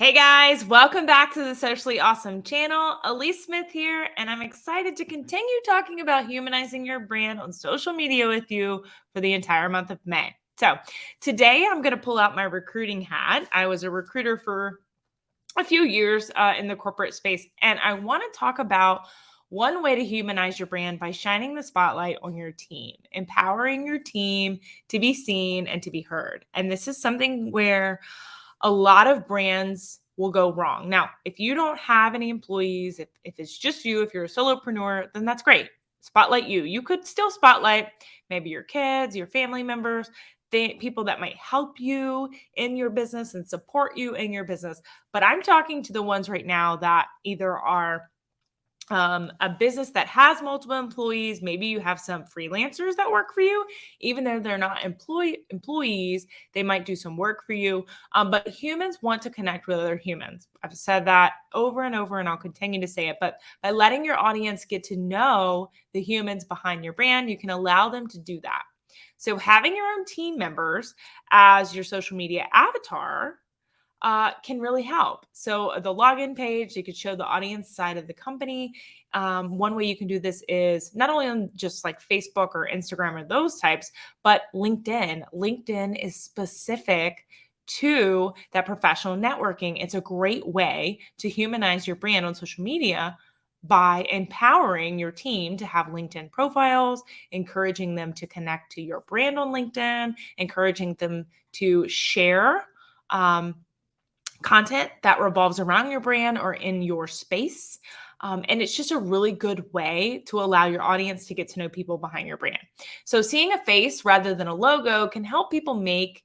Hey guys, welcome back to the Socially Awesome channel. Elise Smith here, and I'm excited to continue talking about humanizing your brand on social media with you for the entire month of May. So today I'm going to pull out my recruiting hat. I was a recruiter for a few years in the corporate space, and I want to talk about one way to humanize your brand by shining the spotlight on your team, empowering your team to be seen and to be heard. And this is something where a lot of brands will go wrong. Now, if you don't have any employees, if it's just you, if you're a solopreneur, then that's great. Spotlight you. You could still spotlight maybe your kids, your family members, the people that might help you in your business and support you in your business. But I'm talking to the ones right now that either are a business that has multiple employees. Maybe you have some freelancers that work for you, even though they're not employees, they might do some work for you. But humans want to connect with other humans. I've said that over and over, and I'll continue to say it. But by letting your audience get to know the humans behind your brand, you can allow them to do that. So having your own team members as your social media avatar can really help. So the login page, you could show the audience side of the company. One way you can do this is not only on just like Facebook or Instagram or those types, but LinkedIn. LinkedIn is specific to that professional networking. It's a great way to humanize your brand on social media by empowering your team to have LinkedIn profiles, encouraging them to connect to your brand on LinkedIn, encouraging them to share content that revolves around your brand or in your space. And it's just a really good way to allow your audience to get to know people behind your brand. So seeing a face rather than a logo can help people make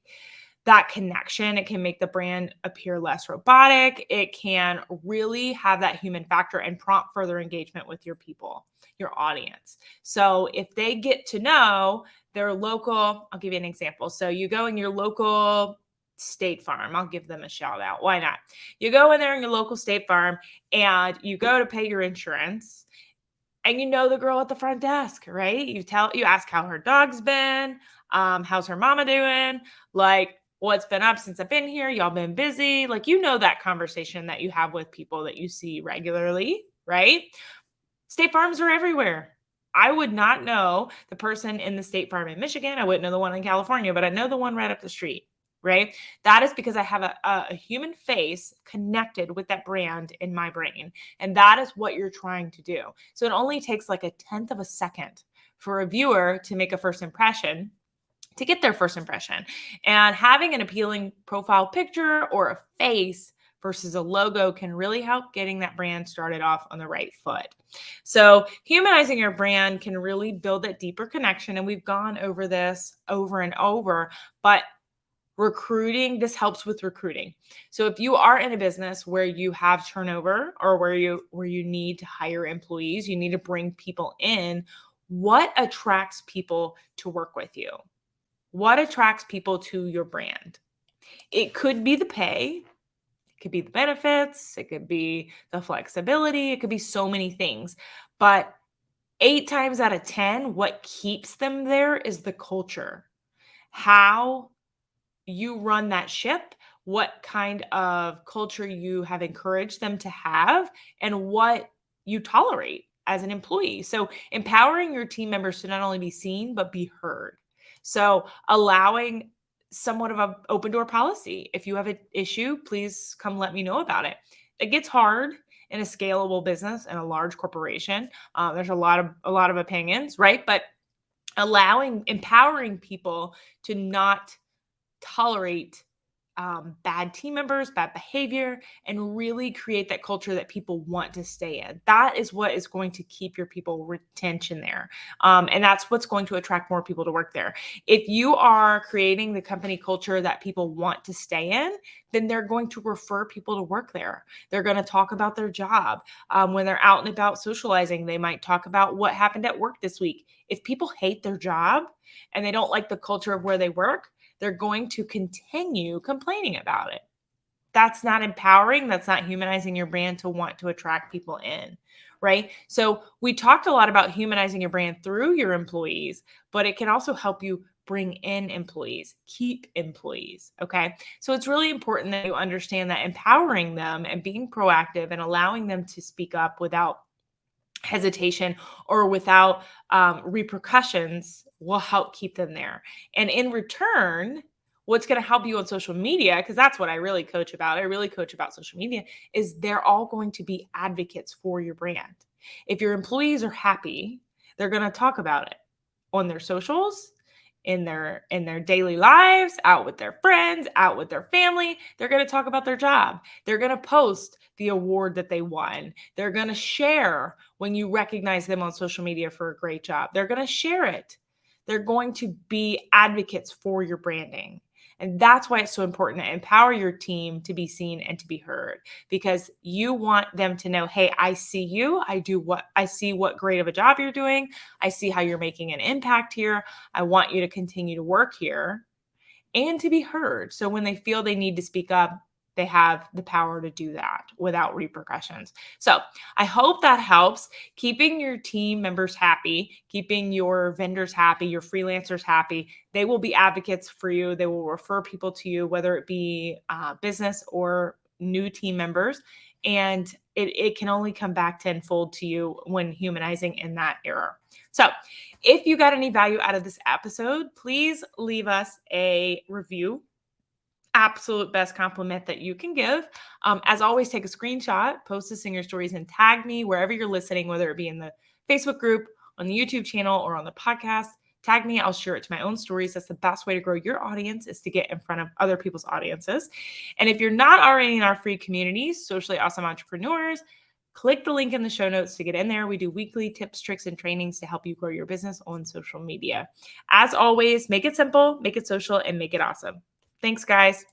that connection. It can make the brand appear less robotic. It can really have that human factor and prompt further engagement with your people, your audience. So if they get to know their local, I'll give you an example. So you go in your local State Farm. I'll give them a shout out. Why not? You go in there in your local State Farm and you go to pay your insurance, and you know the girl at the front desk, right? You ask how her dog's been, how's her mama doing, like what's been up since I've been here. Y'all been busy. Like, you know, that conversation that you have with people that you see regularly, right? State Farms are everywhere. I would not know the person in the State Farm in Michigan. I wouldn't know the one in California, but I know the one right up the street. Right? That is because I have a human face connected with that brand in my brain. And that is what you're trying to do. So it only takes like a tenth of a second for a viewer to make a first impression, to get their first impression. And having an appealing profile picture or a face versus a logo can really help getting that brand started off on the right foot. So humanizing your brand can really build that deeper connection. And we've gone over this over and over, but recruiting, this helps with recruiting. So if you are in a business where you have turnover or where you need to hire employees, you need to bring people in, what attracts people to work with you? What attracts people to your brand? It could be the pay, it could be the benefits, it could be the flexibility, it could be so many things. But 8 times out of 10, what keeps them there is the culture. How you run that ship, what kind of culture you have encouraged them to have, and what you tolerate as an employee. So empowering your team members to not only be seen, but be heard. So allowing somewhat of an open door policy. If you have an issue, please come let me know about it. It gets hard in a scalable business and a large corporation. There's a lot of opinions, right? But empowering people to not tolerate bad team members, bad behavior, and really create that culture that people want to stay in. That is what is going to keep your people retention there. And that's what's going to attract more people to work there. If you are creating the company culture that people want to stay in, then they're going to refer people to work there. They're going to talk about their job. When they're out and about socializing, they might talk about what happened at work this week. If people hate their job and they don't like the culture of where they work, they're going to continue complaining about it. That's not empowering. That's not humanizing your brand to want to attract people in, right? So we talked a lot about humanizing your brand through your employees, but it can also help you bring in employees, keep employees. Okay. So it's really important that you understand that empowering them and being proactive and allowing them to speak up without hesitation or without repercussions will help keep them there. And in return, what's going to help you on social media, because that's what I really coach about. I really coach about social media, is they're all going to be advocates for your brand. If your employees are happy, they're going to talk about it on their socials, in their daily lives, out with their friends, out with their family. They're going to talk about their job. They're going to post the award that they won. They're going to share when you recognize them on social media for a great job. They're going to share it. They're going to be advocates for your branding. And that's why it's so important to empower your team to be seen and to be heard, because you want them to know, hey, I see you. I see what great of a job you're doing. I see how you're making an impact here. I want you to continue to work here and to be heard. So when they feel they need to speak up, they have the power to do that without repercussions. So I hope that helps. Keeping your team members happy, keeping your vendors happy, your freelancers happy. They will be advocates for you. They will refer people to you, whether it be business or new team members. And it can only come back tenfold to you when humanizing in that era. So if you got any value out of this episode, please leave us a review. Absolute best compliment that you can give. As always, take a screenshot, post this in your stories, and tag me wherever you're listening, whether it be in the Facebook group, on the YouTube channel, or on the podcast. Tag me. I'll share it to my own stories. That's the best way to grow your audience, is to get in front of other people's audiences. And if you're not already in our free community, Socially Awesome Entrepreneurs, click the link in the show notes to get in there. We do weekly tips, tricks, and trainings to help you grow your business on social media. As always, make it simple, make it social, and make it awesome. Thanks, guys.